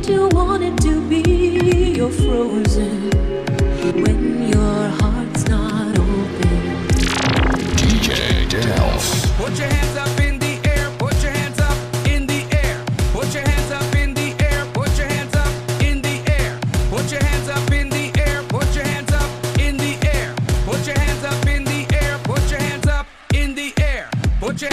Don't you want it to be? You're frozen when your heart's not open. DJ Delph. Put your hands up in the air, put your hands up in the air. Put your hands up in the air, put your hands up in the air. Put your hands up in the air, put your hands up in the air. Put your hands up in the air, put your hands up in the air. Put your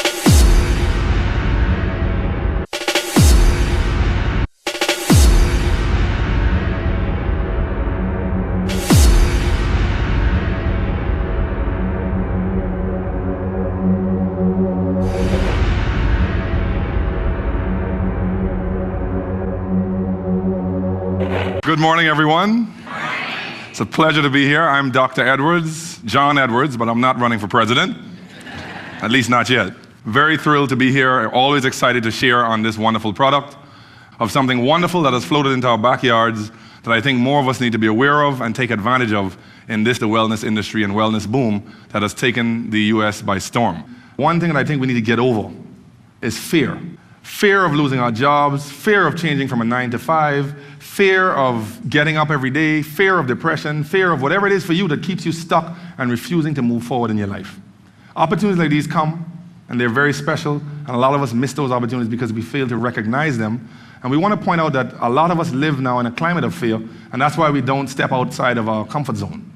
Good morning, everyone. It's a pleasure to be here. I'm Dr. Edwards, John Edwards, but I'm not running for president, at least not yet. Very thrilled to be here, always excited to share on this wonderful product of something wonderful that has floated into our backyards that I think more of us need to be aware of and take advantage of in this, the wellness industry and wellness boom that has taken the US by storm. One thing that I think we need to get over is fear. Fear of losing our jobs, fear of changing from a 9 to 5, fear of getting up every day, fear of depression, fear of whatever it is for you that keeps you stuck and refusing to move forward in your life. Opportunities like these come, and they're very special, and a lot of us miss those opportunities because we fail to recognize them. And we want to point out that a lot of us live now in a climate of fear, and that's why we don't step outside of our comfort zone.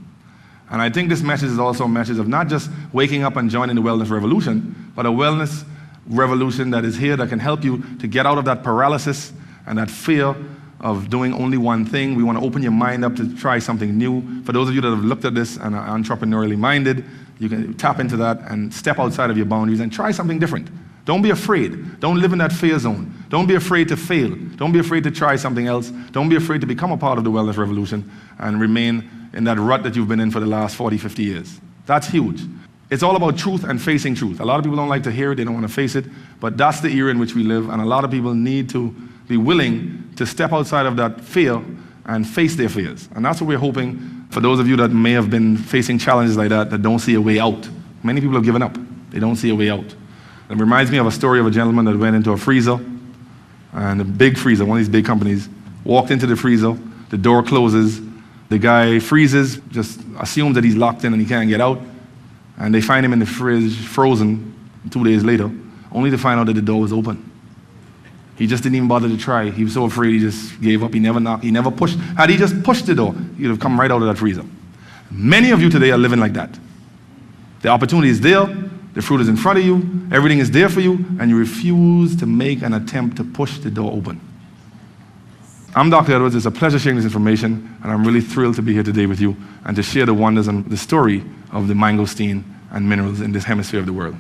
And I think this message is also a message of not just waking up and joining the wellness revolution, but a wellness revolution that is here that can help you to get out of that paralysis and that fear of doing only one thing. We want to open your mind up to try something new. For those of you that have looked at this and are entrepreneurially minded, you can tap into that and step outside of your boundaries and try something different. Don't be afraid. Don't live in that fear zone. Don't be afraid to fail. Don't be afraid to try something else. Don't be afraid to become a part of the wellness revolution and remain in that rut that you've been in for the last 40, 50 years. That's huge. It's all about truth and facing truth. A lot of people don't like to hear it, they don't want to face it, but that's the era in which we live, and a lot of people need to be willing to step outside of that fear and face their fears. And that's what we're hoping for those of you that may have been facing challenges like that don't see a way out. Many people have given up. They don't see a way out. It reminds me of a story of a gentleman that went into a freezer, and a big freezer, one of these big companies, walked into the freezer, the door closes, the guy freezes, just assumes that he's locked in and he can't get out. And they find him in the fridge, frozen, 2 days later, only to find out that the door was open. He just didn't even bother to try. He was so afraid he just gave up. He never knocked, he never pushed. Had he just pushed the door, he would have come right out of that freezer. Many of you today are living like that. The opportunity is there, the fruit is in front of you, everything is there for you, and you refuse to make an attempt to push the door open. I'm Dr. Edwards. It's a pleasure sharing this information, and I'm really thrilled to be here today with you and to share the wonders and the story of the mangosteen and minerals in this hemisphere of the world.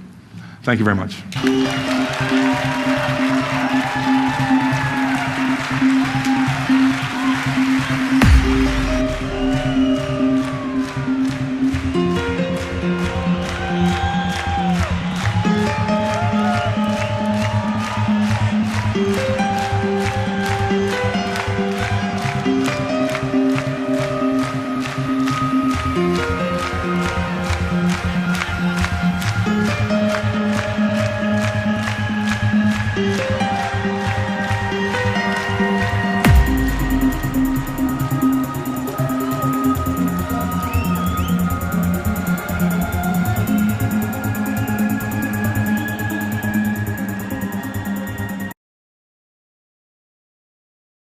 Thank you very much.